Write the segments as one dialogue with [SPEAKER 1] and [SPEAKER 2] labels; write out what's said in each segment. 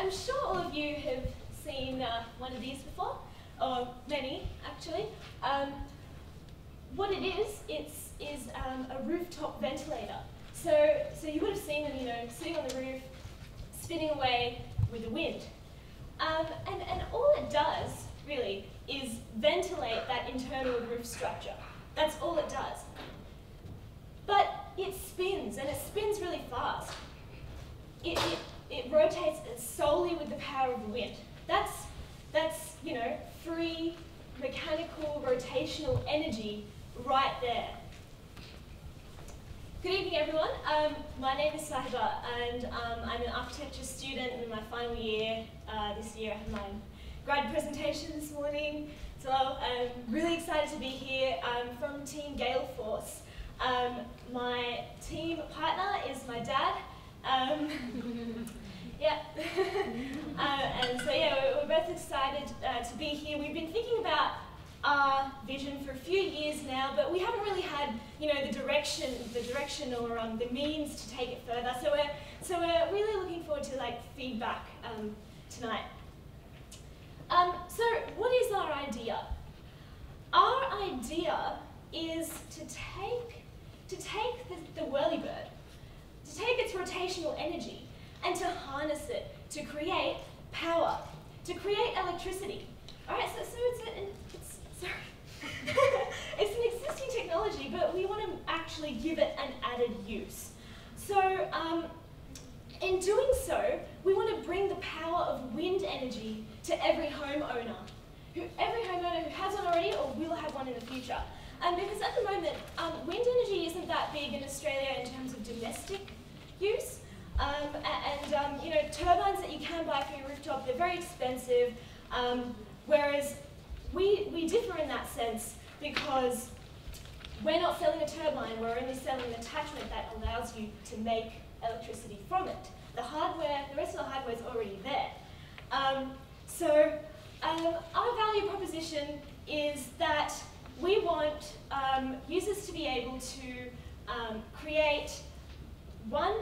[SPEAKER 1] I'm sure all of you have seen one of these before, or many actually. What it is, is a rooftop ventilator. So you would have seen them, sitting on the roof, spinning away with the wind. And all it does, really, is ventilate that internal roof structure. That's all it does. But it spins, and it spins really fast. It rotates solely with the power of the wind. That's free mechanical rotational energy right there. Good evening, everyone. My name is Sahiba, and I'm an architecture student in my final year this year. I had my grad presentation this morning, so I'm really excited to be here. I'm from Team Gale Force. My team partner is my dad. Yeah. And so yeah, we're both excited to be here. We've been thinking about our vision for a few years now, but we haven't really had, the direction or the means to take it further. So we're really looking forward to feedback tonight. So what is our idea? Our idea is to take the whirlybird, to take its rotational energy, and to harness it to create power, to create electricity. All right, so it's an existing technology, but we want to actually give it an added use. So in doing so, we want to bring the power of wind energy to every homeowner who has one already or will have one in the future. Because at the moment, wind energy isn't that big in Australia in terms of domestic use. Turbines that you can buy for your rooftop, they're very expensive, whereas we differ in that sense because we're not selling a turbine, we're only selling an attachment that allows you to make electricity from it. The rest of the hardware is already there. Our value proposition is that we want users to be able to create 1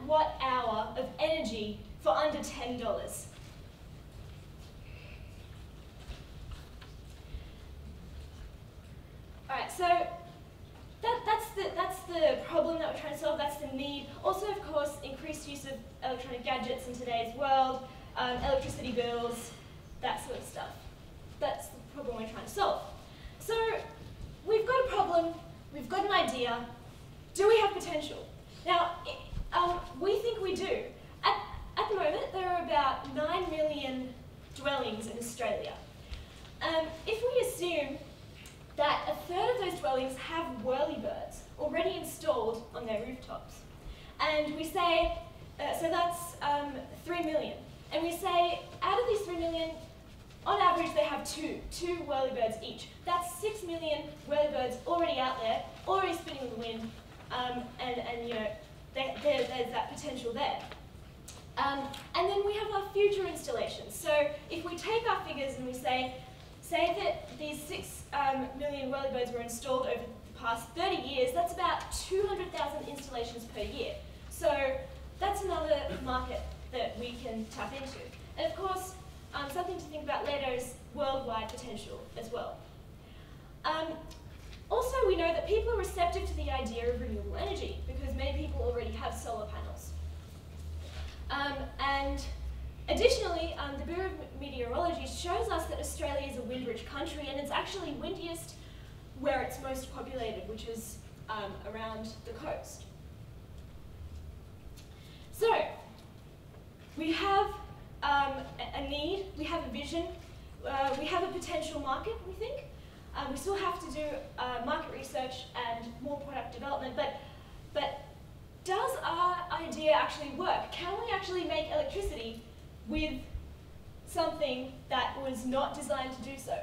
[SPEAKER 1] watt hour of energy for under $10. All right, so that's the problem that we're trying to solve. That's the need. Also, of course, increased use of electronic gadgets in today's world, electricity bills, that sort of stuff. That's the problem we're trying to solve. So we've got a problem, we've got an idea. Do we have potential? Now, we think we do. At the moment, there are about 9 million dwellings in Australia. If we assume that a third of those dwellings have whirlybirds already installed on their rooftops, and we say, so that's 3 million, and we say out of these 3 million, on average they have two whirlybirds each. That's 6 million whirlybirds already out there, already spinning with the wind, there's that potential there. And then we have our future installations. So if we take our figures and we say that these 6 million whirlybirds were installed over the past 30 years, that's about 200,000 installations per year. So that's another market that we can tap into. And of course, something to think about later is worldwide potential as well. Also, we know that people are receptive to the idea of renewable energy because many people already have solar panels. And additionally, the Bureau of Meteorology shows us that Australia is a wind-rich country, and it's actually windiest where it's most populated, which is around the coast. So, we have a need, we have a vision, we have a potential market, we think. We still have to do market research and more product development, but does our idea actually work? Can we actually make electricity with something that was not designed to do so?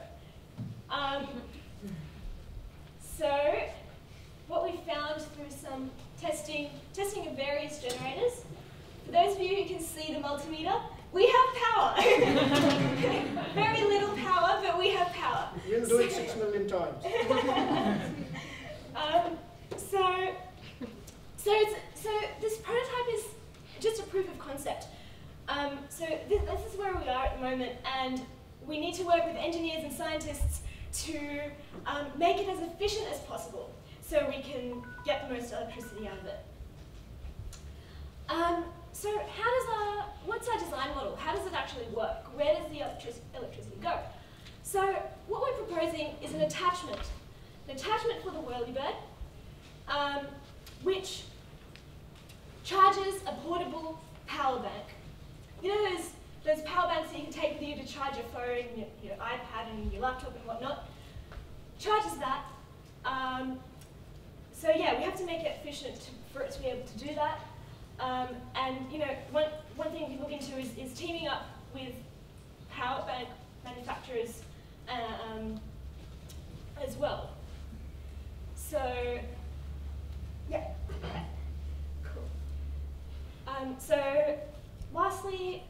[SPEAKER 1] So what we found through some testing of various generators, for those of you who can see the multimeter, we have power. Very little power, but we have power.
[SPEAKER 2] We'll do it 6 million times.
[SPEAKER 1] So this prototype is just a proof of concept. So this is where we are at the moment, and we need to work with engineers and scientists to make it as efficient as possible so we can get the most electricity out of it. So what's our design model? How does it actually work? Where does the electricity go? So what we're proposing is an attachment for the whirlybird, which charges a portable power bank. You know those power banks that you can take with you to charge your phone, your iPad and your laptop and whatnot? Charges that. So yeah, we have to make it efficient for it to be able to do that. And one thing we can look into is teaming up with power bank manufacturers as well. So yeah, okay. Cool. So lastly,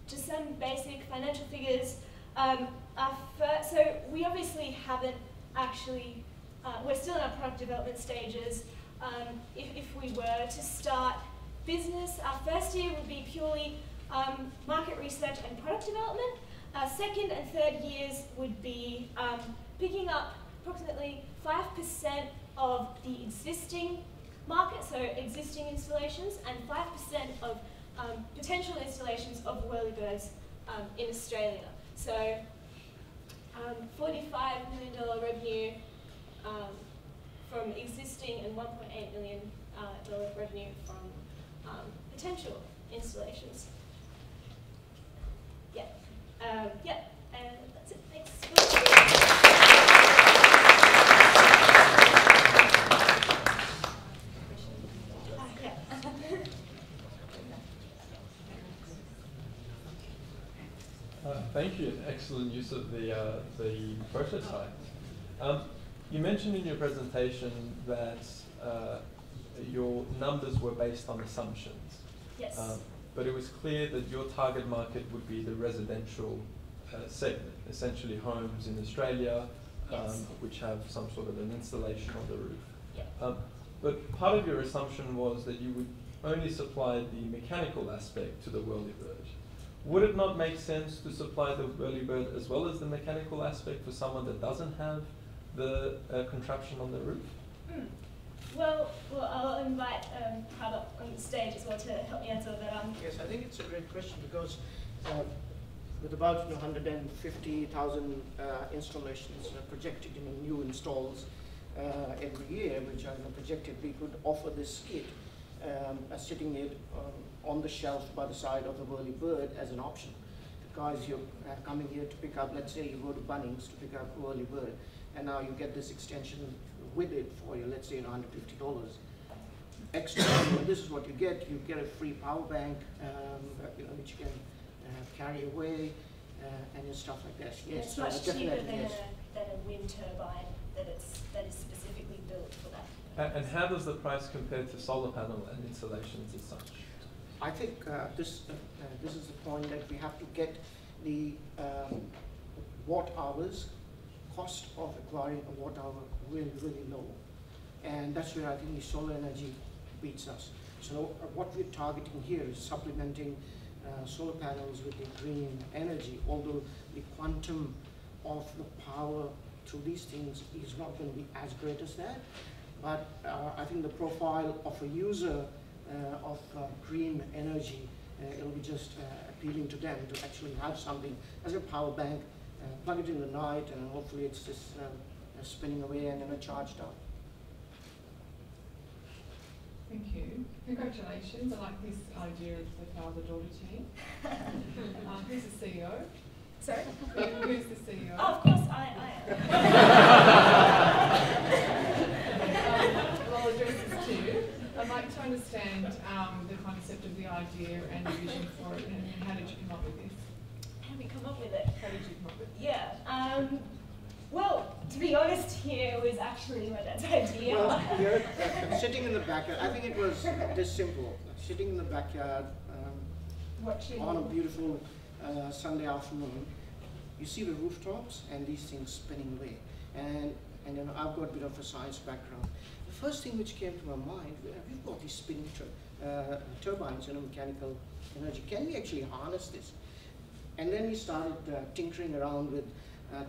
[SPEAKER 1] just some basic financial figures. So we obviously haven't actually, we're still in our product development stages. If we were to start business, our first year would be purely market research and product development. Our second and third years would be picking up approximately 5% of the existing market, so existing installations, and 5% of potential installations of whirlybirds in Australia. So $45 million revenue from existing and $1.8 million revenue from potential installations. Yeah, yeah, and that's it. Thanks.
[SPEAKER 3] Thank you. Excellent use of the prototype. You mentioned in your presentation that your numbers were based on assumptions.
[SPEAKER 1] Yes.
[SPEAKER 3] But it was clear that your target market would be the residential segment, essentially homes in Australia,
[SPEAKER 1] Yes.
[SPEAKER 3] which have some sort of an installation on the roof.
[SPEAKER 1] Yeah.
[SPEAKER 3] But part of your assumption was that you would only supply the mechanical aspect to the whirlybird. Would it not make sense to supply the whirlybird as well as the mechanical aspect for someone that doesn't have the contraption on the roof?
[SPEAKER 1] Well, I'll invite Hub up on the stage as well to help me answer that.
[SPEAKER 2] Yes, I think it's a great question because with about 150,000 installations projected in new installs every year, which are projected, we could offer this kit sitting it on the shelf by the side of the whirlybird as an option. Because you're coming here to pick up, let's say you go to Bunnings to pick up whirlybird, and now you get this extension with it for you, let's say $150 extra. This is what you get. You get a free power bank, which you can carry away, and stuff like that. Yes,
[SPEAKER 1] it's much
[SPEAKER 2] so
[SPEAKER 1] cheaper than,
[SPEAKER 2] yes.
[SPEAKER 1] than a wind turbine that is specifically built for that.
[SPEAKER 3] And how does the price compare to solar panel and installations as such?
[SPEAKER 2] I think this is the point that we have to get the watt hours, cost of acquiring a watt hour really, really low. And that's where I think the solar energy beats us. So what we're targeting here is supplementing solar panels with the green energy, although the quantum of the power through these things is not going to be as great as that. But I think the profile of a user of green energy, it'll be just appealing to them to actually have something as a power bank, plug it in the night, and hopefully it's just spinning away and then charged up.
[SPEAKER 4] Thank you. Congratulations. I like this idea of the father-daughter team. Who's the CEO CEO?
[SPEAKER 1] Sorry?
[SPEAKER 4] Who's the CEO?
[SPEAKER 1] Oh, of course, I am.
[SPEAKER 4] Well, I'll address this to you. I'd like to understand the concept of the idea and the vision for it, and how did you come up with this?
[SPEAKER 1] How did we come up with it?
[SPEAKER 4] How did you come up with it?
[SPEAKER 1] Yeah. Well, to be honest here, it was actually my dad's idea.
[SPEAKER 2] Well, you're sitting in the backyard. I think it was this simple. Sitting in the backyard
[SPEAKER 1] Watching.
[SPEAKER 2] on a beautiful Sunday afternoon, you see the rooftops and these things spinning away. And you know, I've got a bit of a science background. The first thing which came to my mind, we've got these spinning turbines, you know, mechanical energy. Can we actually harness this? And then we started tinkering around with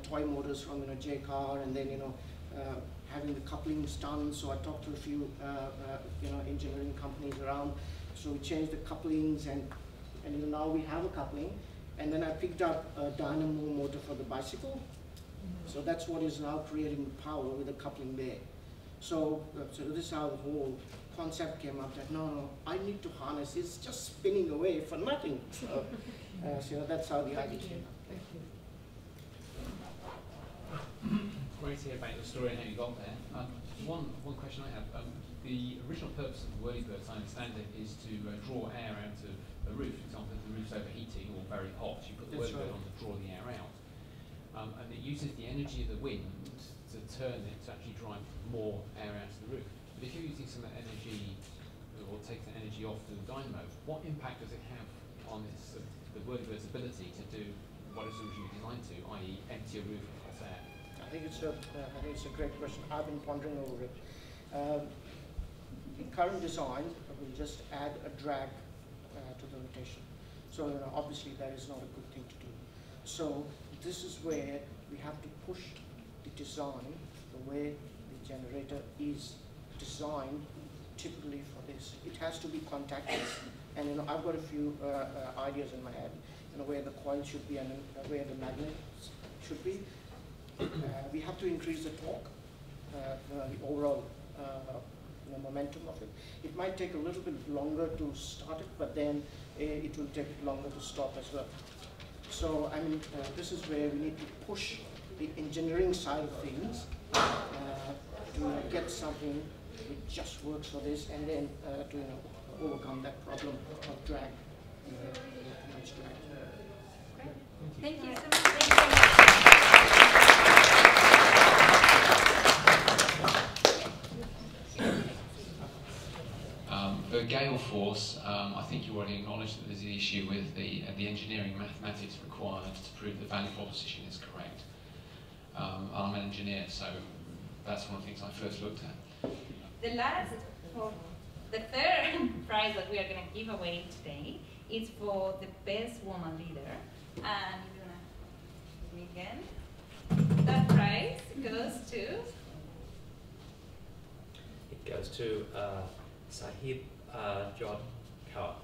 [SPEAKER 2] toy motors from, you know, J-Car, and then, you know, having the couplings done. So I talked to a few you know, engineering companies around. So we changed the couplings, and you know, now we have a coupling. And then I picked up a dynamo motor for the bicycle. So that's what is now creating the power with a coupling there. So this is how the whole concept came up, that no, I need to harness, it's just spinning away for nothing. So, so that's how the idea came up.
[SPEAKER 4] Thank you.
[SPEAKER 5] Great to hear about your story and how you got there. One question I have. The original purpose of the whirlybird, as I understand it, is to draw air out of a roof. For example, if the roof's overheating or very hot, you put the
[SPEAKER 2] That's
[SPEAKER 5] whirlybird
[SPEAKER 2] right.
[SPEAKER 5] on to draw the air out. And it uses the energy of the wind to turn it to actually drive more air out of the roof. But if you're using some of that energy, or take the energy off to the dynamo, what impact does it have on this, the whirlybird's ability to do what it's originally designed to, i.e. empty a roof of hot air?
[SPEAKER 2] I think it's a great question. I've been pondering over it. The current design will just add a drag to the rotation. So, you know, obviously that is not a good thing to do. So this is where we have to push the design, the way the generator is designed typically for this. It has to be contactless, and you know, I've got a few ideas in my head, you know, where the coil should be and where the magnets should be. We have to increase the torque, the overall you know, momentum of it. It might take a little bit longer to start it, but then it will take longer to stop as well. So I mean, this is where we need to push the engineering side of things to get something which just works for this, and then to, you know, overcome that problem of drag, too much drag.
[SPEAKER 6] Thank you so much. Thank you very much.
[SPEAKER 5] For Gale Force, I think you already acknowledged that there's the issue with the engineering mathematics required to prove the value proposition is correct. I'm an engineer, so that's one of the things I first looked at.
[SPEAKER 6] The last, the third prize that we are going to give away today is for the best woman leader. And you're going to give me again. That prize goes to?
[SPEAKER 7] It goes to Sahib Jod Kaur.